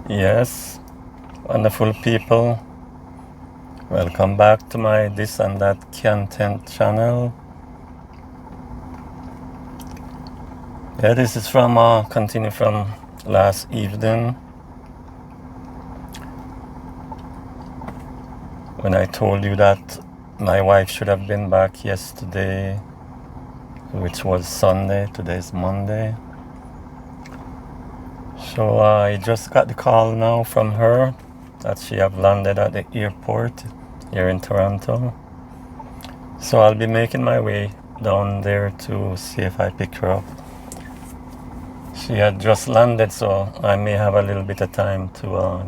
Yes, wonderful people. Welcome back to my This and That content channel. Yeah, this is from continue from last evening when I told you that my wife should have been back yesterday, which was Sunday. Today is Monday. So I just got the call now from her that she have landed at the airport here in Toronto. So I'll be making my way down there to see if I pick her up. She had just landed, so I may have a little bit of time to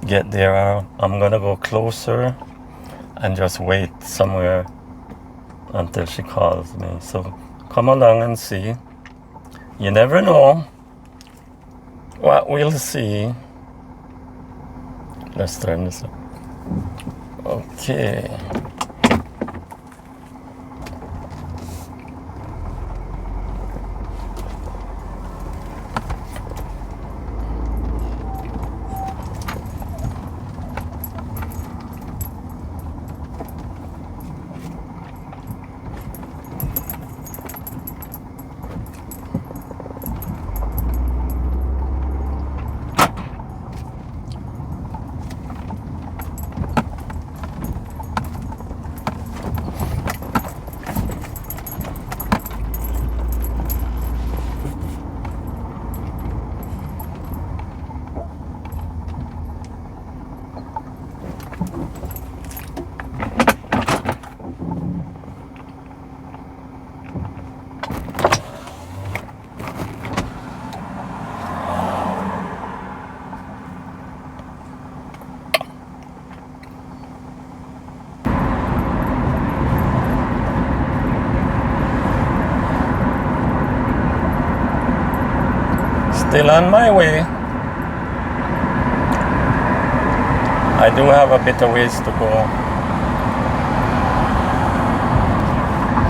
get there. I'm gonna go closer and just wait somewhere until she calls me. So come along and see. You never know what we'll see. Let's turn this up. Okay. Still on my way. I do have a bit of ways to go.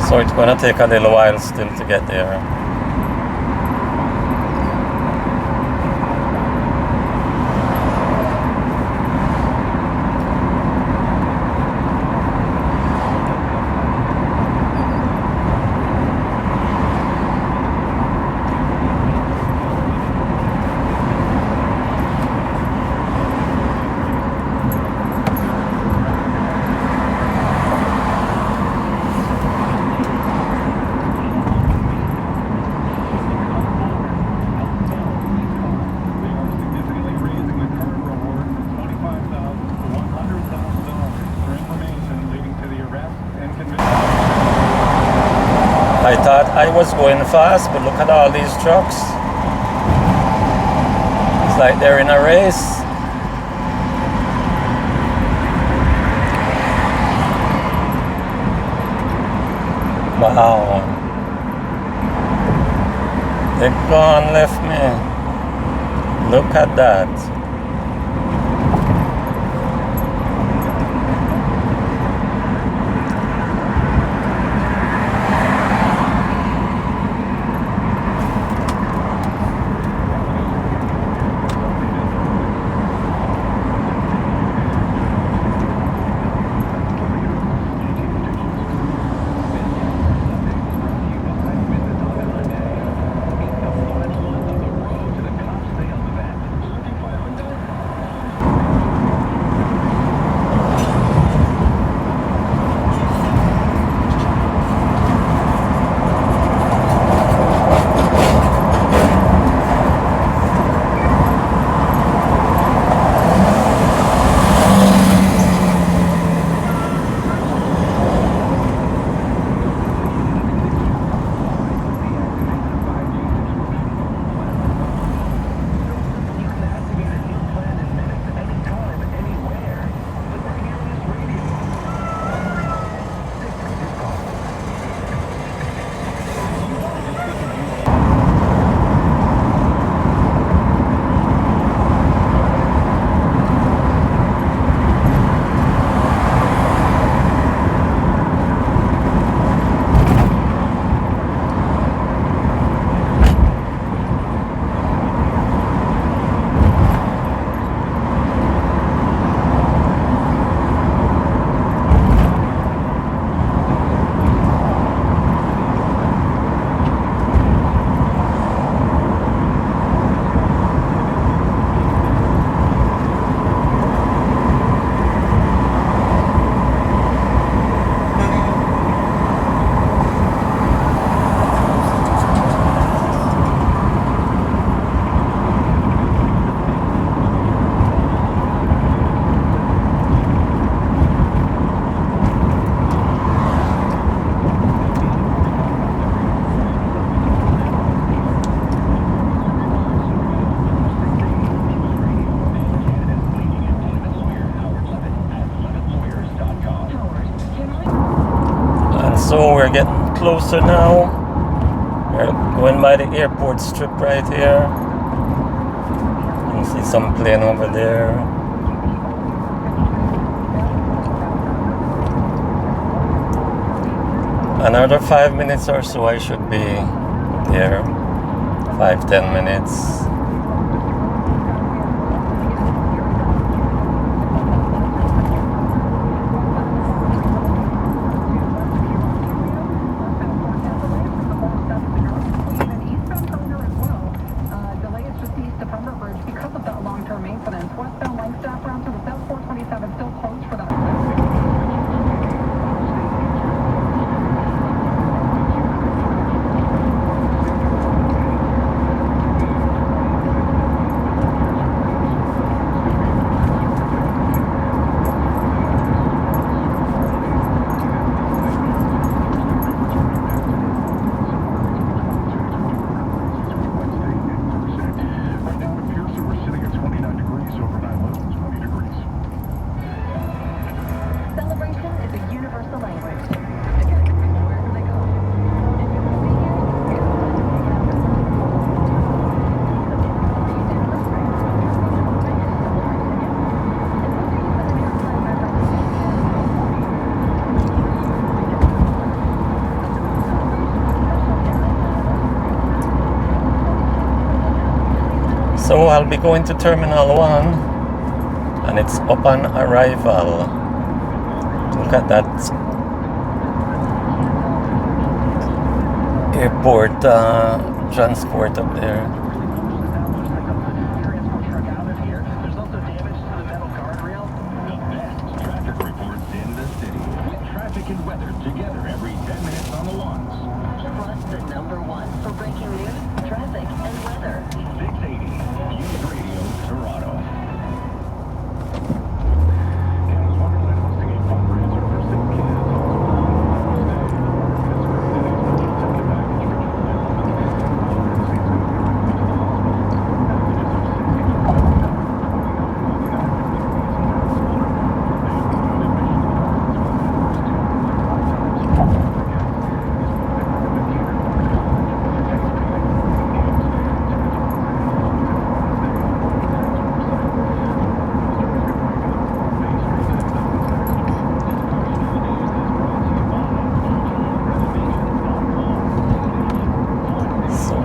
So it's gonna take a little while still to get there. I thought I was going fast, but look at all these trucks. It's like they're in a race. Wow. They've gone, left me. Look at that. closer now. We're going by the airport strip right here. You can see some plane over there. Another 5 minutes or so I should be there. 5-10 minutes. So I'll be going to Terminal 1 and it's upon arrival. Look at that airport transport up there. Traffic reports in the city. Traffic and weather together every 10 minutes on the ones. Plus the number one for breaking news, traffic, and weather. 680 Youth Radio Toronto.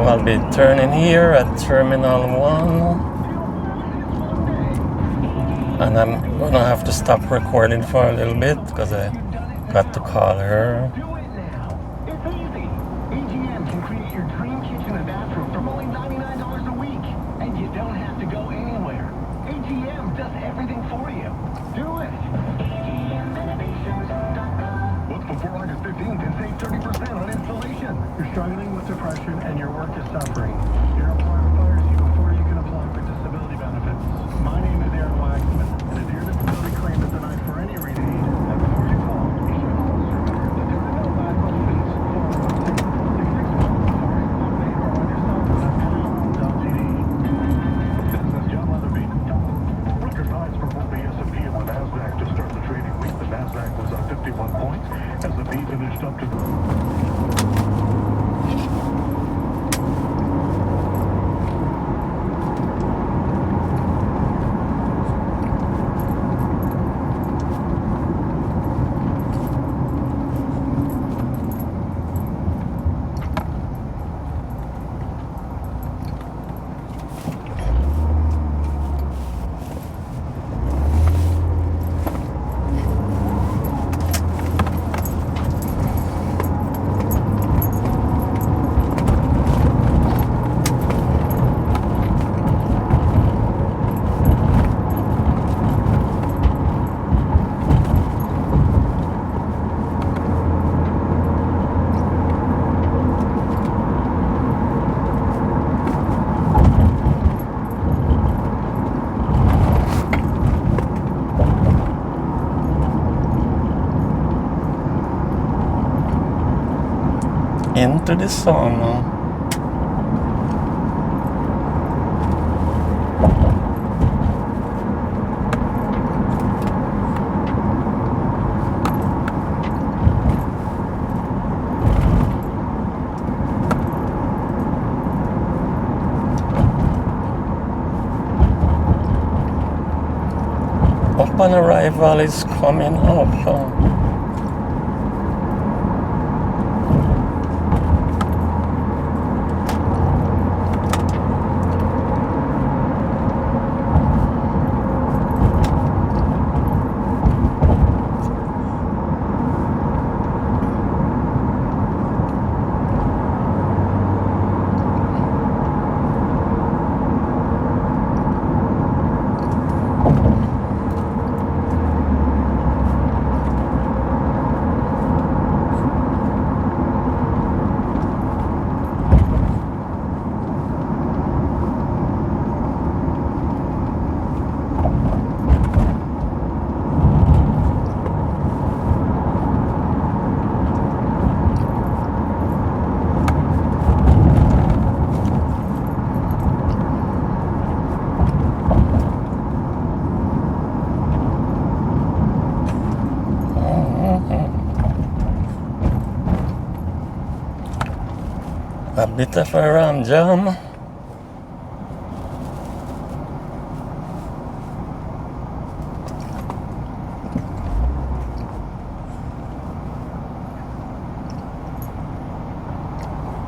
I'll be turning here at Terminal 1 and I'm gonna have to stop recording for a little bit because I got to call her. Do it now. It's easy. AGM can create your dream kitchen and bathroom from only $99 a week. And you don't have to go anywhere. AGM does everything for you. Do it. Book before August 15th and save 30% on installation. You're struggling with depression and your work is suffering. Your employer fires you before you can apply for disability benefits. My name is Aaron Waxman, and if your disability claim is denied for any reason, and before you call, you should call the Do It Now Bad Benefits 416-6614. This is John Leatherby. Record highs for both the S&P and the NASDAQ to start the trading week. The NASDAQ was up 51 points as the B finished up to... Into the sauna. on arrival is coming up. A bit of a ram jam.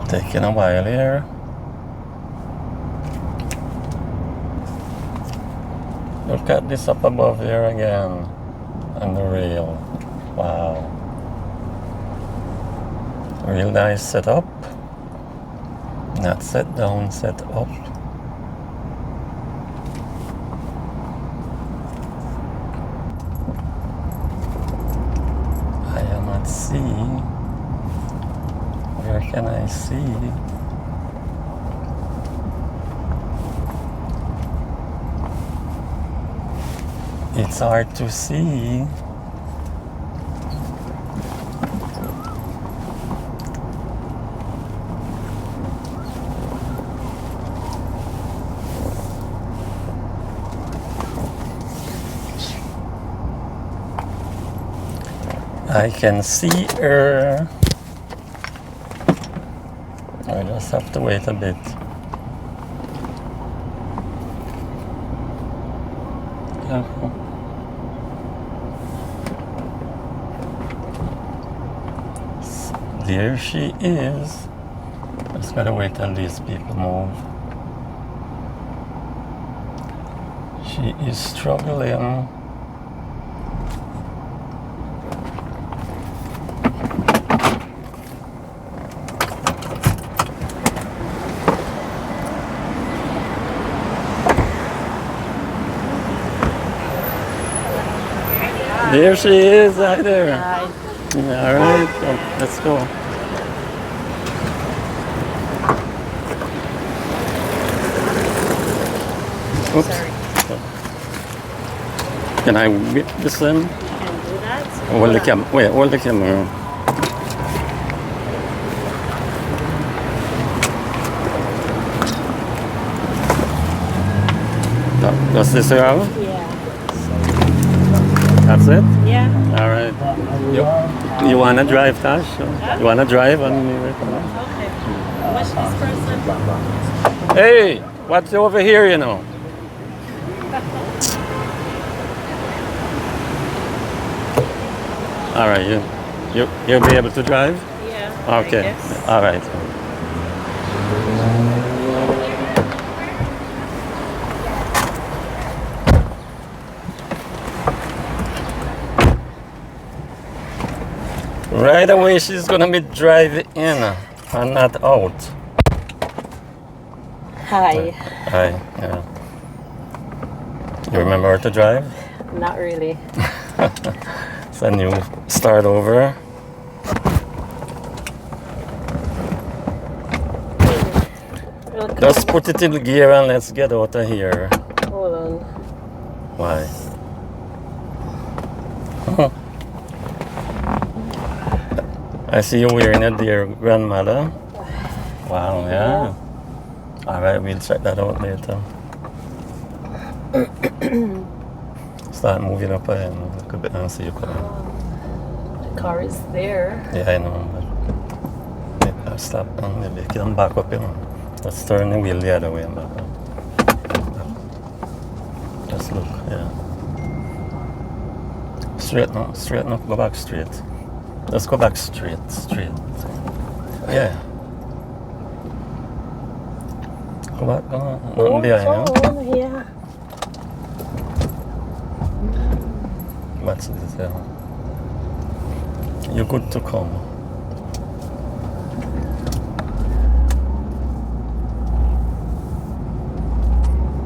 Taking a while here. Look at this up above here again. On the rail. Wow. Real nice setup. Not set down, set up. I am at sea. Where can I see? It's hard to see. I can see her. I just have to wait a bit. Careful. There she is. Just gotta wait till these people move. She is struggling. There she is, hi there. Hi. All right, so let's go. Oops. Sorry. Can I whip this in? You can do that. Hold the camera. Wait, hold the camera. Does this around? Yeah. That's it? Yeah. All right. You wanna drive, Tash? You wanna drive on me right now? Okay. Watch this person. Hey, what's over here, you know? All right, you'll be able to drive? Yeah. Okay. I guess. All right. Right away, she's gonna be driving in and not out. Hi. Hi. Yeah. You remember how to drive? Not really. So then you start over. Welcome. Just put it in gear and let's get out of here. Hold on. Why? I see you wearing it, dear grandmother. Wow, yeah. All right, we'll check that out later. Start moving up and look a bit and see you coming. The car is there. Yeah, I know. But maybe I'll stop and maybe you can back up, you know. Let's turn the wheel the other way and back up. Just look, yeah. Straight no, go back straight. Let's go back straight. Yeah. Go back, go on. Nothing behind you. Oh, yeah. What's this here? You're good to come.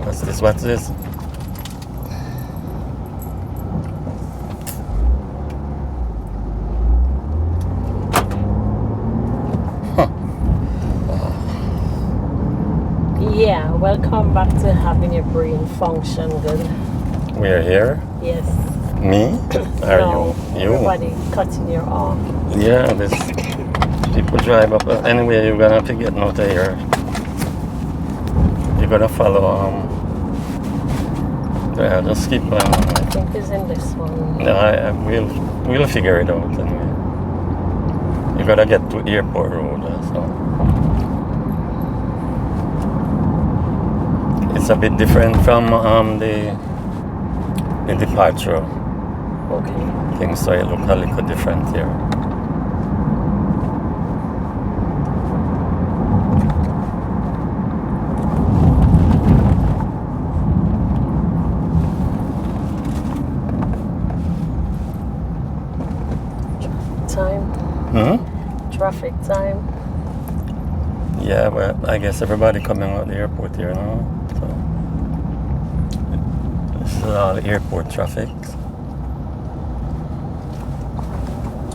What's this? What's this? Yeah, welcome back to having your brain function good. We're here. Yes. Me? Are No, you? everybody cutting your arm. Yeah, this people drive up. Anyway, you're gonna have to get out of here. You're gonna follow. Yeah, just keep on. I think it's in this one. No, we'll figure it out anyway. You gotta get to Airport Road, so it's a bit different from the departure Okay. thing, so it look a little different here. Traffic time. Yeah, but I guess everybody coming out the airport here now. So this is all airport traffic.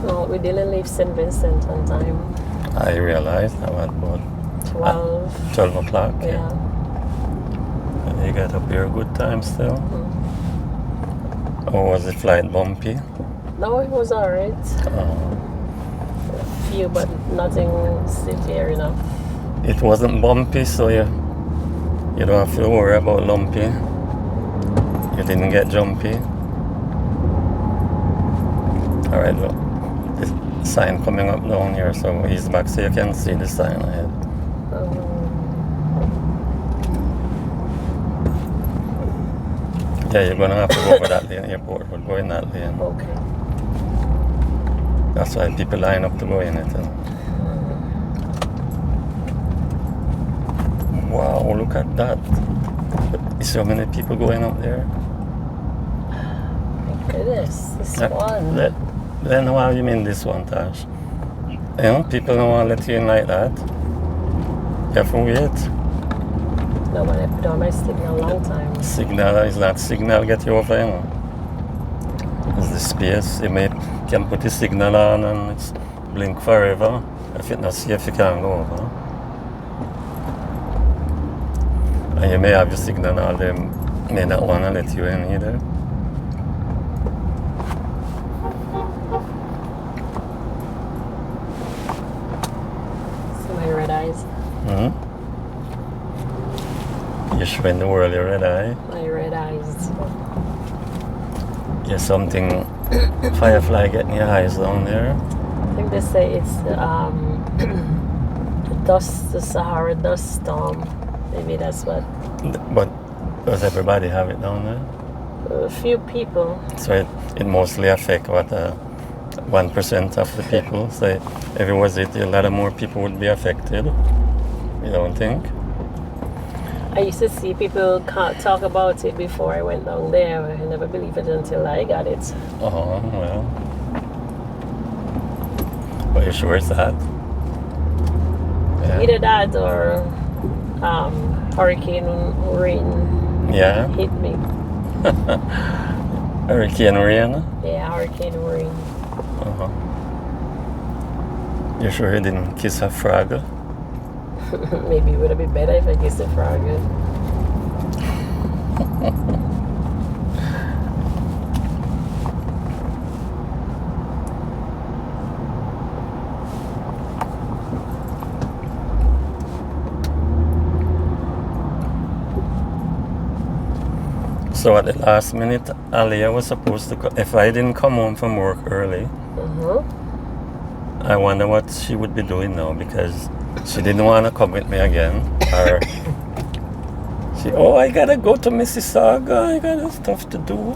No, we didn't leave St. Vincent on time. I realized about 12 o'clock. Yeah. You got up here a good time still. Mm. Or was the flight bumpy? No, it was alright. Few, but nothing severe enough. It wasn't bumpy, so you don't have to worry about lumpy. You didn't get jumpy. Alright, look. This sign coming up down here, so ease back so you can see the sign ahead. Yeah, you're gonna have to go over that lane, airport road, go in that lane. Okay. That's why people line up to go in it. Wow, look at that. So many people going up there. My goodness, this one. Then how you mean this one, Tash? You know, people don't want to let you in like that. You have to wait. No, but I put on my signal a long time. Signal is not signal get you over, you know. There's the space. You can put the signal on and it's blink forever. If it's not safe, you can't go over. And you may have the signal all them may not want to let you in either. See my red eyes? Mm-hmm. You're showing the world your red eye. My red eyes. There's something firefly getting your eyes down there. I think they say it's the dust, the Sahara dust storm. Maybe that's what. But does everybody have it down there? A few people. So it mostly affects what 1% of the people. So if it was it, a lot of more people would be affected. You don't think? I used to see people talk about it before I went down there. I never believed it until I got it. Oh, well. Are you sure it's that? Yeah. Either that or hurricane rain hit me. Hurricane rain? Yeah, hurricane rain. Uh-huh. You sure you didn't kiss a frog? Maybe it would have been better if I kissed a frog. So at the last minute, Aliyah was supposed to if I didn't come home from work early, I wonder what she would be doing now, because she didn't want to come with me again. Or I gotta go to Mississauga, I got stuff to do.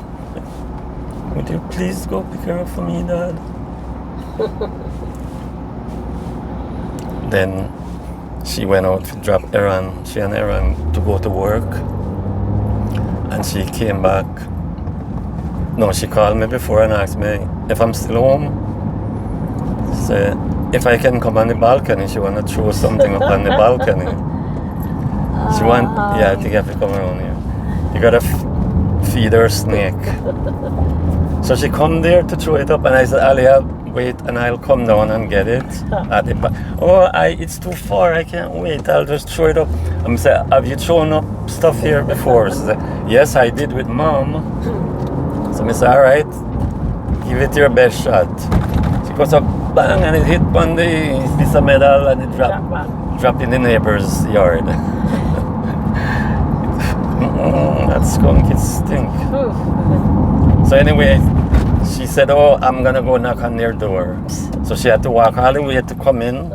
would you please go pick her up for me, Dad? Then she went out to drop she and Aaron to go to work. And she came back. No, she called me before and asked me if I'm still home. Say, if I can come on the balcony, she wanna throw something up on the balcony. She yeah, I think I have to come around here. You gotta feed her snake. So she come there to throw it up, and I said, Alia, wait, and I'll come down and get it. At the back. Oh, it's too far, I can't wait, I'll just throw it up. I'm saying, have you thrown up stuff here before? She said, yes, I did with Mom. So I said, all right, give it your best shot. She goes up, bang, and it hit on the piece of metal, and it dropped in the neighbor's yard. That skunk, it stink. So anyway, she said, oh, I'm gonna go knock on their door. So she had to walk all the way to come in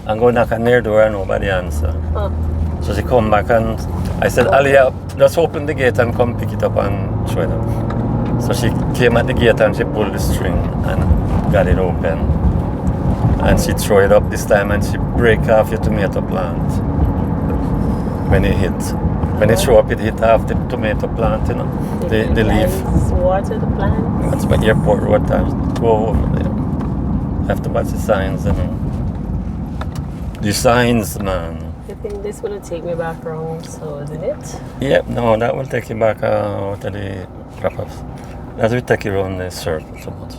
and go knock on their door, and nobody answered. So she come back, and I said, Alia, just open the gate and come pick it up and throw it up. So she came at the gate and she pulled the string and got it open. And she threw it up this time, and she break off your tomato plant when it hit. When it threw up, it hit half the tomato plant, you know, the leaf. Water the plants. That's my airport road time. Go over there. Have to watch the signs, you know. The signs, man. I think this will take me back wrong, so isn't it? Yep, no, that will take you back out of the wrap-ups. That will take you around the circle so much.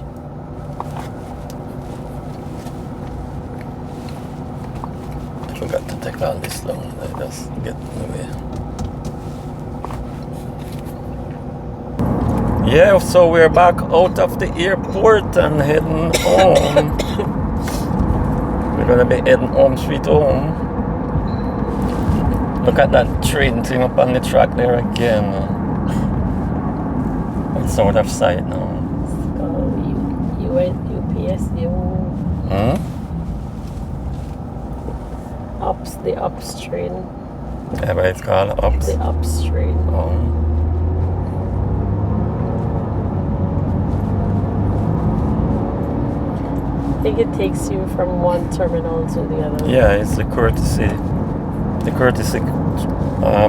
I forgot to take all this long. I just get in the way. Yeah, so we're back out of the airport and heading home. We're gonna be heading home, sweet home. Look at that train thing up on the track there again. It's out of sight now. You went UPS, the ups train. Yeah, but it's called ups. The ups train. Oh. I think it takes you from one terminal to the other. Yeah, it's the courtesy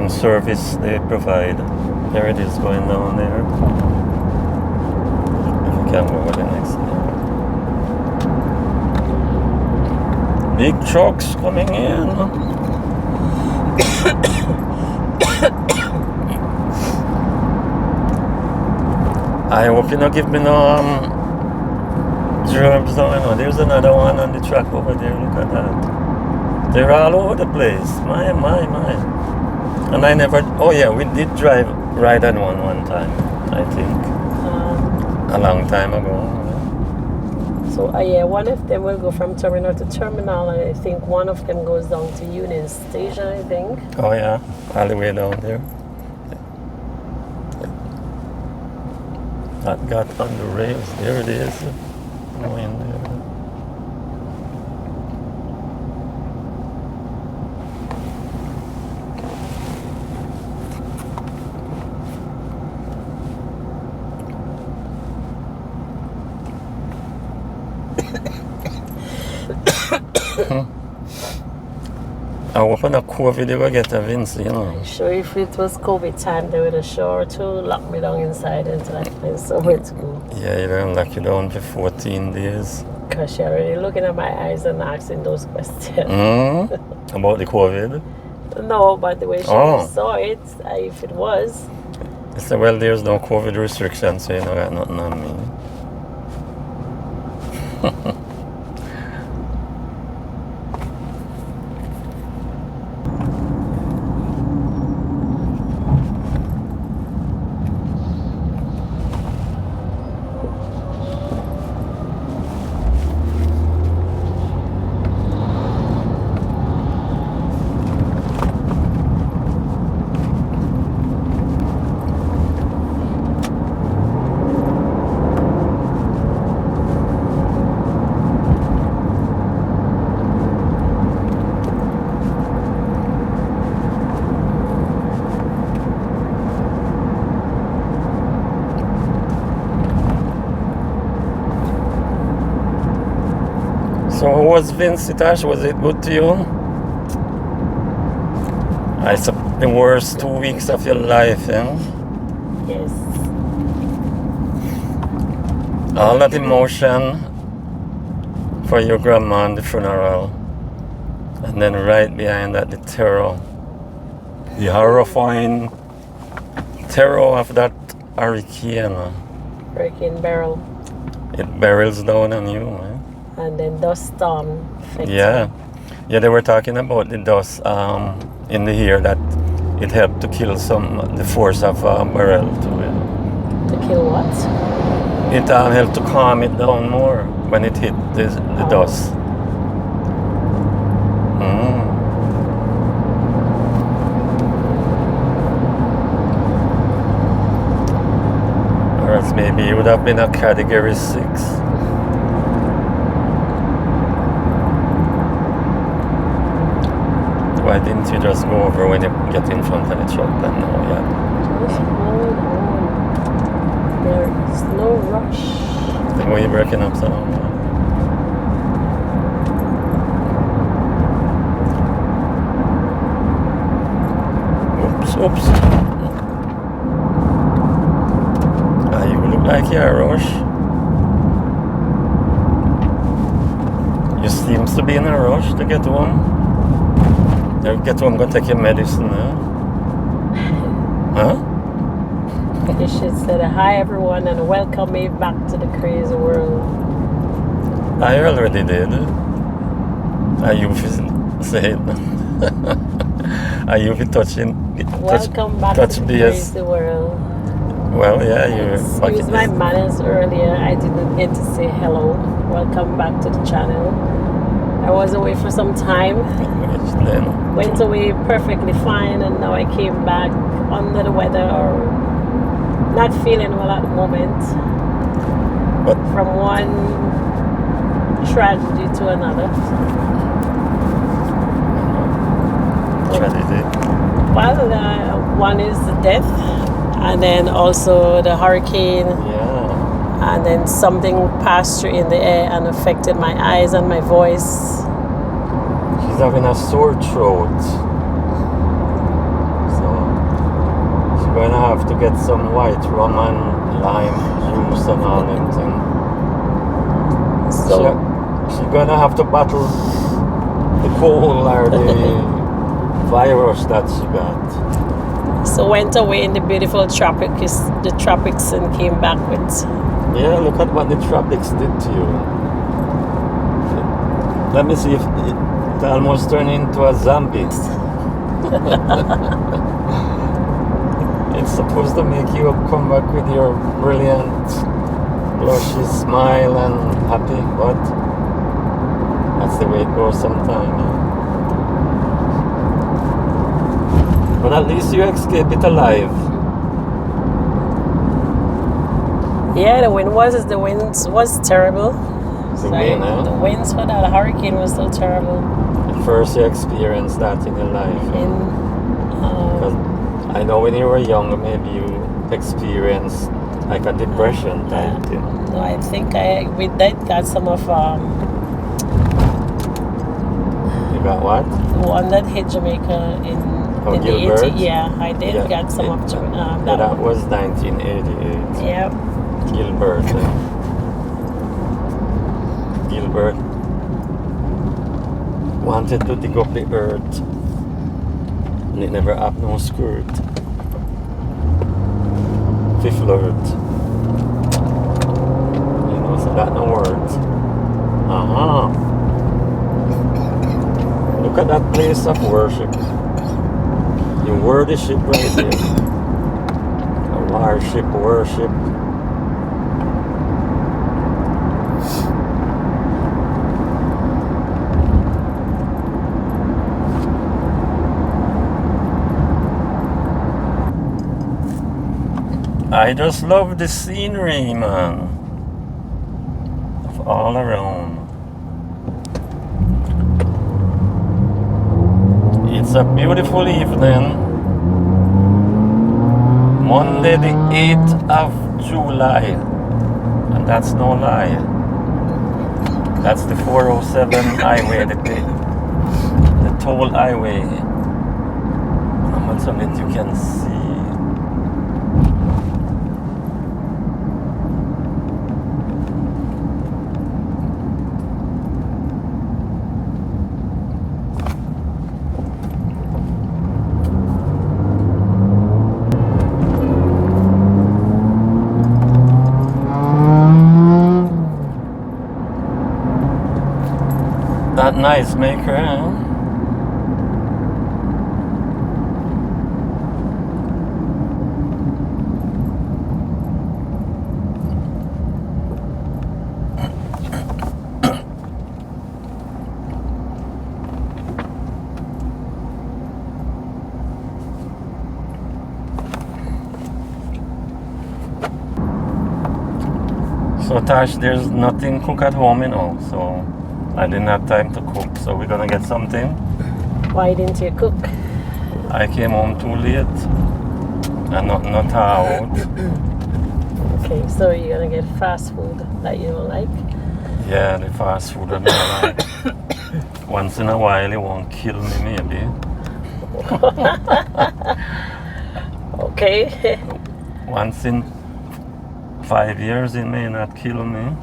service they provide. There it is going down there. If you can go over the next there. Big trucks coming in. I hope you don't give me no germs down. No, there's another one on the track over there. Look at that. They're all over the place. My. And I never. Oh yeah, we did ride on one time. I think a long time ago. So yeah, one of them will go from terminal to terminal, and I think one of them goes down to Union Station. I think. Oh yeah, all the way down there. That got on the rails. There it is. Going there. I hope on a COVID they will get a Vince, you know. Sure, if it was COVID time, they would have sure to lock me down inside until I find somewhere to go. Yeah, you don't lock you down for 14 days. Because you're already looking at my eyes and asking those questions. About the COVID? No, but the way she saw it, if it was. I said, well, there's no COVID restrictions, so you don't got nothing on me. So how was Vince, Natasha? Was it good to you? The worst 2 weeks of your life, yeah? Yes. All that emotion for your grandma and the funeral. And then right behind that, the terror. The horrifying terror of that hurricane. Hurricane Beryl. It barrels down on you, eh? And then dust storm. Yeah. Yeah, they were talking about the dust in the air that it helped to kill the force of Beryl too. Yeah. To kill what? It helped to calm it down more when it hit the dust. Or else maybe it would have been a category 6. Why didn't you just go over when you get in front of the truck then? No, yeah. Just hold on. There is no rush. The way you're breaking up so. Oops. You look like you're a rush. You seem to be in a rush to get home. You get home, go take your medicine, huh? You should say hi everyone and welcome me back to the crazy world. I already did. You say it. You touching Welcome back to the crazy world. Well, yeah, you. Excuse my manners earlier. I didn't get to say hello. Welcome back to the channel. I was away for some time. Went away perfectly fine, and now I came back under the weather or not feeling well at the moment. But from one tragedy to another. Tragedy? Well, one is the death, and then also the hurricane. Yeah. And then something passed through in the air and affected my eyes and my voice. She's having a sore throat. So she's going to have to get some white rum and lime juice and all them things. So she's going to have to battle the cold or the virus that she got. So went away in the beautiful tropics and came back with... Yeah, look at what the tropics did to you. Let me see if it almost turned into a zombie. It's supposed to make you come back with your brilliant, blushy smile and happy, but that's the way it goes sometimes. But at least you escape it alive. Yeah, the wind was terrible. The wind, eh? The winds for that hurricane was so terrible. At first you experienced that in your life. Because I know when you were younger, maybe you experienced like a depression type thing. No, I think I got some of... You got what? The one that hit Jamaica in the Gilbert? 80s. Yeah, I did get some of Jamaica. That was 1988. Yeah. Gilbert. Gilbert wanted to dig up the earth, and it never had no skirt. To flirt. You know, so that no words. Look at that place of worship. You worship right there. A worship. I just love the scenery, man, of all around. It's a beautiful evening, Monday the 8th of July, and that's no lie. That's the 407 highway, the toll highway. How much of it you can see? That nice maker, huh? So Tash, there's nothing cook at home, you know, so I didn't have time to cook, so we're gonna get something. Why didn't you cook? I came home too late and not out. Okay, so you're gonna get fast food that you don't like? Yeah, the fast food I don't like. Once in a while it won't kill me maybe. Okay. Once in 5 years it may not kill me.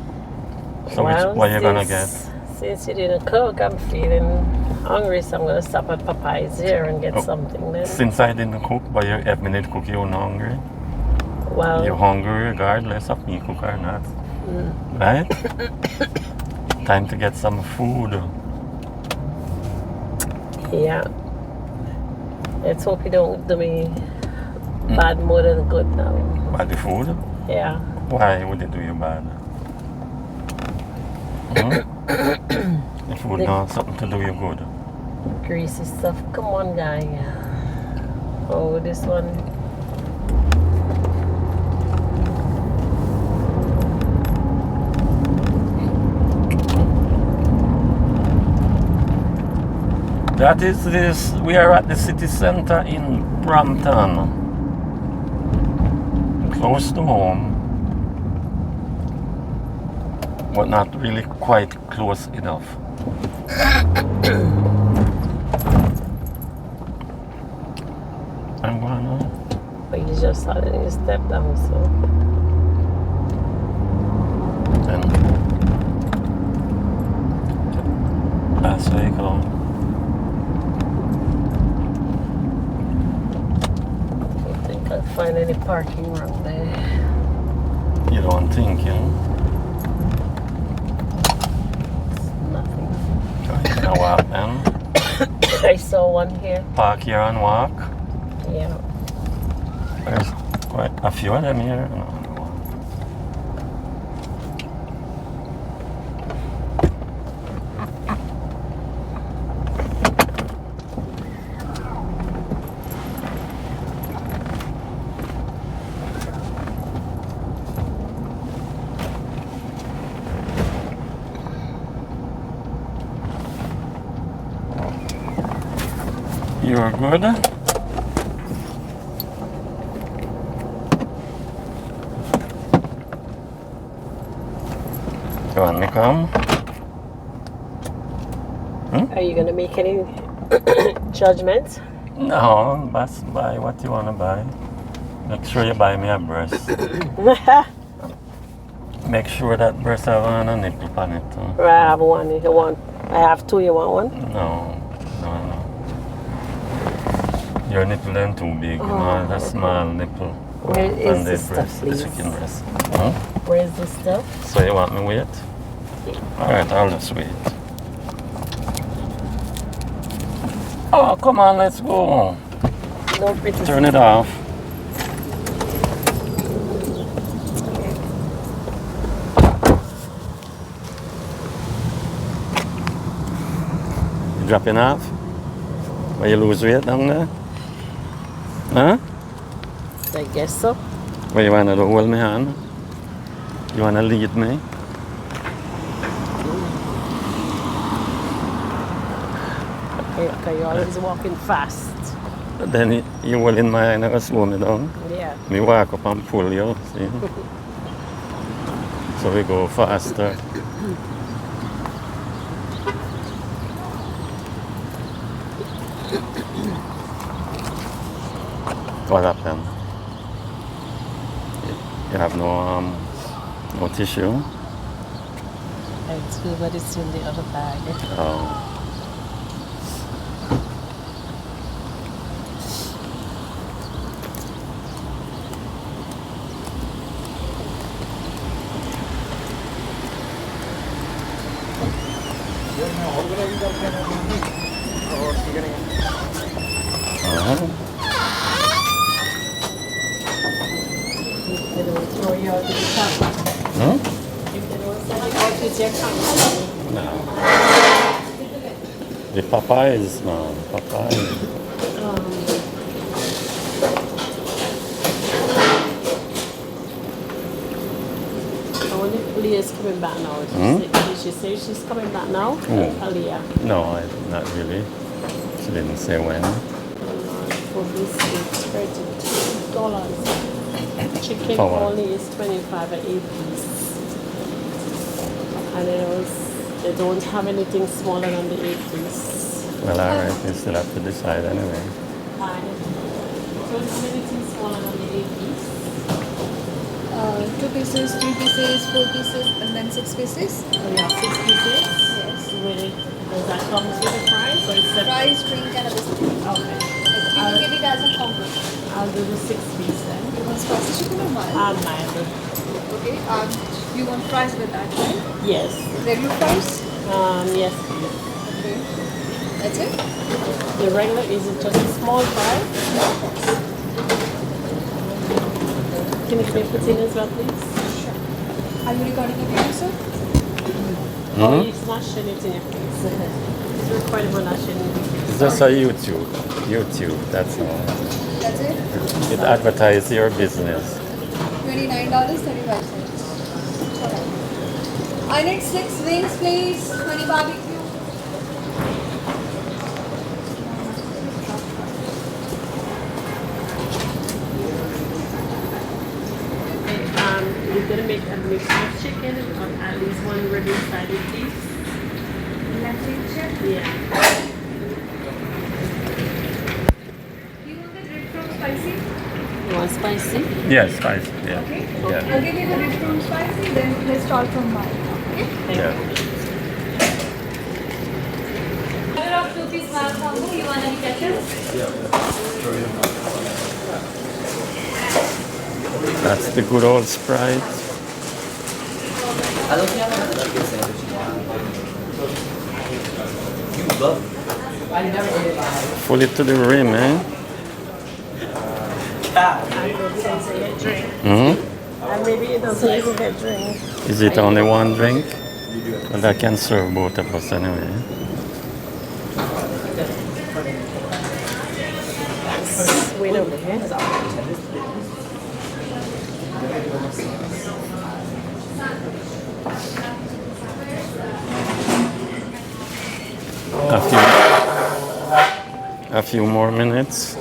So Well, what you gonna get? Since you didn't cook, I'm feeling hungry, so I'm gonna stop at Popeye's here and get something then. Since I didn't cook, but you have me cook, you're not hungry. Well, You're hungry regardless of me cook or not. Right? Time to get some food. yeah. Let's hope you don't do me bad more than good now. By the food? Yeah. Why would it do you bad? The food not something to do you good. Greasy stuff. Come on, guy. Oh, this one. That is this. We are at the city center in Brampton. Close to home. But not really quite close enough. I'm gonna. But you just suddenly step down, so. Then that's where you go. I don't think I'll find any parking around there. You don't think, you know? Nothing. You can walk then. I saw one here. Park here and walk. Yeah. There's quite a few of them here. No. You're good. You want me to come? Are you gonna make any judgments? No, just buy what you want to buy. Make sure you buy me a breast. Make sure that breast have a nipple on it. I have one. You want? I have two. You want one? No. Your nipple then too big, you know, that's a small nipple. Where is And this stuff, the please? chicken breast. Where is this stuff? So you want me wait? Alright, I'll just wait. Oh, come on, let's go. No pretty. Turn it off. You dropping off? Where you lose weight down there? Huh? I guess so. Where you wanna hold my hand? You wanna lead me? Okay, you're always walking fast. Then you hold in my hand and slow me down. Yeah. Me walk up and pull you, see? So we go faster. What happened? You have no tissue? I do, but it's in the other bag. Oh. If they don't throw you out of the car. Hmm? If they don't send you out with your car. No. The Popeyes, man. Popeyes. I wonder if Leah is coming back now. Did she say she's coming back now? Leah. No, not really. She didn't say when. For this it's $32. Chicken For what? only is $25 at 8 piece. And they don't have anything smaller than the 8 piece. Well, alright, you still have to decide anyway. Don't have anything smaller than the 8 piece. 2 pieces, 3 pieces, 4 pieces, and then 6 pieces. Oh, yeah, 6 pieces. Yes. Does that come with the fries or is separate? Fries, drink, and a biscuit. Okay. You can get it as a combo. I'll do the 6 piece then. You want spicy chicken or mild? Mild. Okay. You want fries with that, right? Yes. Regular fries? Yes. Okay. That's it? The regular is it just a small fry? Can you give me a potato as well, please? Sure. Are you recording a video, sir? Oh, it's not showing it in your face. It's recording but not showing it in your face. It's just a YouTube, that's all. That's it? It advertises your business. $29.35. Alright. I need 6 wings, please. 20 barbecue. You're gonna make a mix of chicken or at least one ribeye sided piece. Yeah. Do you want the red from spicy? You want spicy? Yes, spicy. Yeah. Okay. Yeah. I'll give you the red from spicy, then let's start from mild. Okay? Yeah. Order of 2-piece mild combo. You want any ketchup? That's the good old Sprite. Full it to the rim, eh? And maybe it doesn't even get drink. Is it only one drink? Well, I can serve both of us anyway. Wait over here. A few more minutes.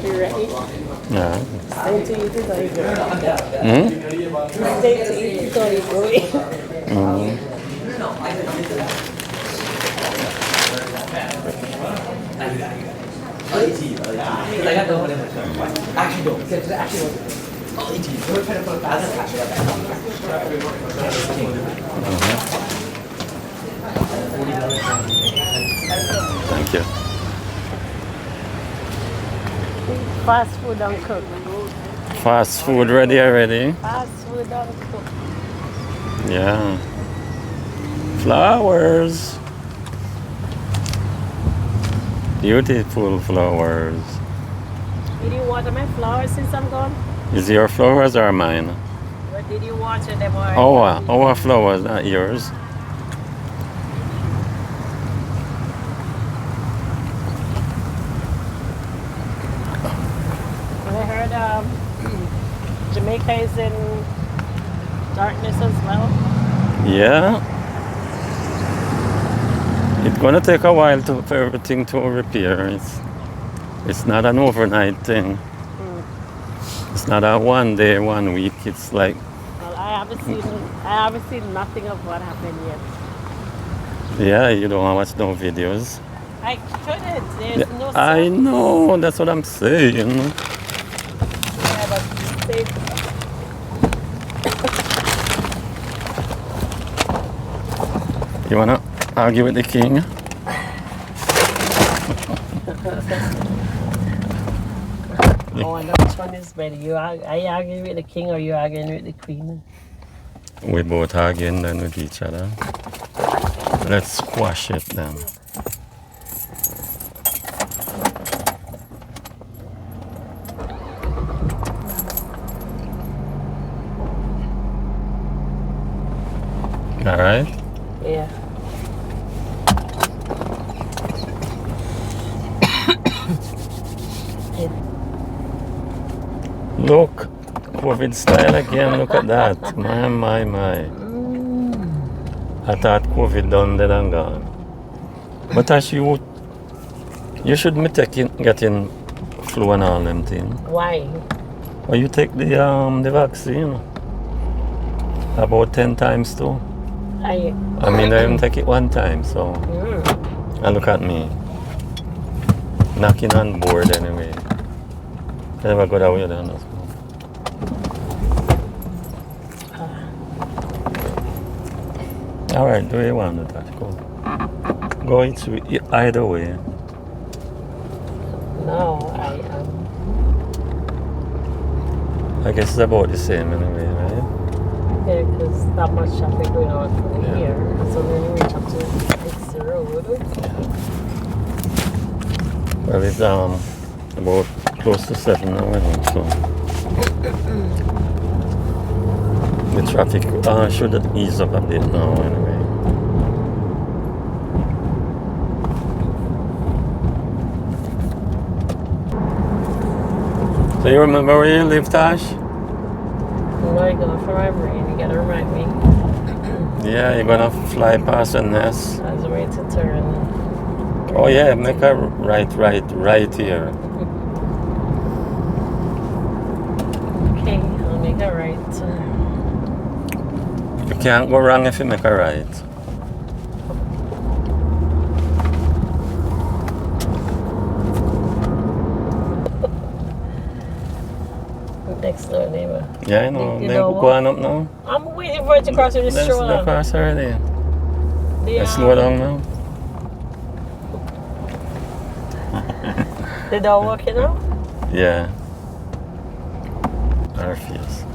You ready? Yeah. Stay to eat it or you go? Stay to eat it or you go? Thank you. Fast food uncooked. Fast food ready already? Fast food uncooked. Yeah. Flowers. Beautiful flowers. Did you water my flowers since I'm gone? Is your flowers or mine? Or did you water them or? Our flowers, not yours. I heard Jamaica is in darkness as well. Yeah. It's gonna take a while for everything to repair. It's not an overnight thing. It's not a 1 day, 1 week. It's like Well, I haven't seen nothing of what happened yet. yeah, you don't watch no videos. I couldn't. There's no. I know. That's what I'm saying. Yeah, but safe. You wanna argue with the king? I wonder which one is better. Are you arguing with the king or you arguing with the queen? We both arguing then with each other. Let's squash it then. All right. Yeah. Look, COVID style again. Look at that. My. I thought COVID done, dead and gone. But as you should be getting flu and all them things. Why? Well, you take the vaccine about 10 times too. I mean, I even take it 1 time, so. And look at me. Knocking on board anyway. I never got away with that. Alright, do you want that? Go either way. No, I guess it's about the same anyway, right? yeah, because that much traffic going on from here. So when you reach up to the road. Well, it's about close to 7 now, I think, so. The traffic should ease up a bit now anyway. So you remember where you live, Tash? No, you're going for my brain. You gotta remind me. Yeah, you're gonna fly past a nest. As a way to turn. Oh yeah, make a right here. Okay, I'll make a right. You can't go wrong if you make a right. Next door neighbor. Yeah, I know. You Then know go on up now. I'm waiting for it to cross the Let's stroller. cross already. The, Let's slow down now. The door working now? Yeah. Our face.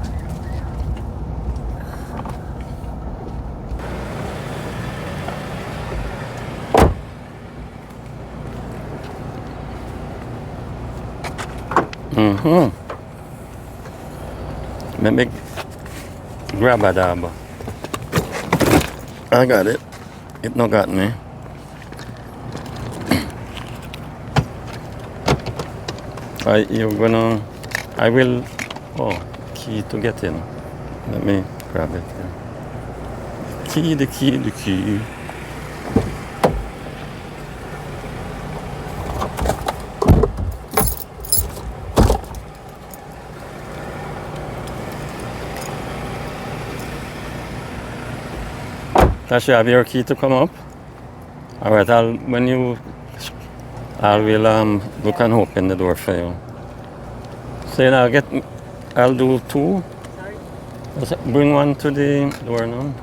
Let me grab a dab. I got it. It no got me. I will, key to get in. Let me grab it here. The key. Natasha, have your key to come up? All right, I will look and open the door for you. So I'll do 2. Sorry? Bring one to the door now.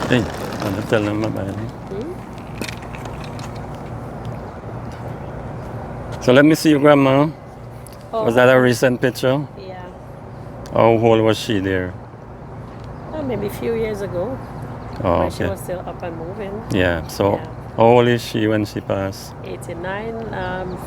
Hey, I'll tell them about it. So let me see your grandma. Oh, Was that a recent picture? Yeah. How old was she there? Maybe a few years ago. Oh, When she okay. was still up and moving. Yeah, so Yeah. how old is she when she passed? 89.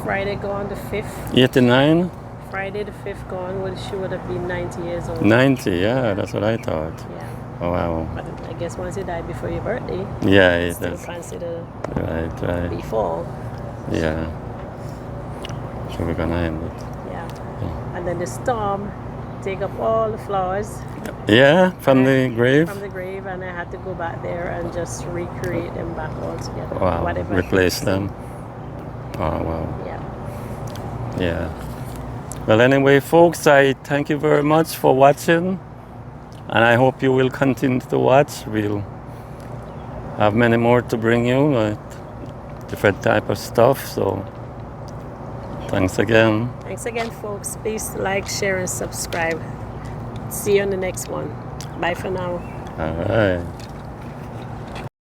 Friday gone the 5th. 89? Friday the 5th gone. She would have been 90 years old. 90, yeah, that's what I thought. Yeah. Oh, wow. But I guess once you die before your birthday, Yeah, it's still that's considered right. before. Yeah. So we're gonna end it. Yeah. And then the storm take up all the flowers Yeah, from the grave. from the grave, and I had to go back there and just recreate them back all together. Wow. Whatever I Replace could them. see. Oh wow. Yeah. Yeah. Well, anyway, folks, I thank you very much for watching, and I hope you will continue to watch. We'll have many more to bring you, different type of stuff. So, thanks again. Thanks again, folks. Please like, share, and subscribe. See you on the next one. Bye for now. All right.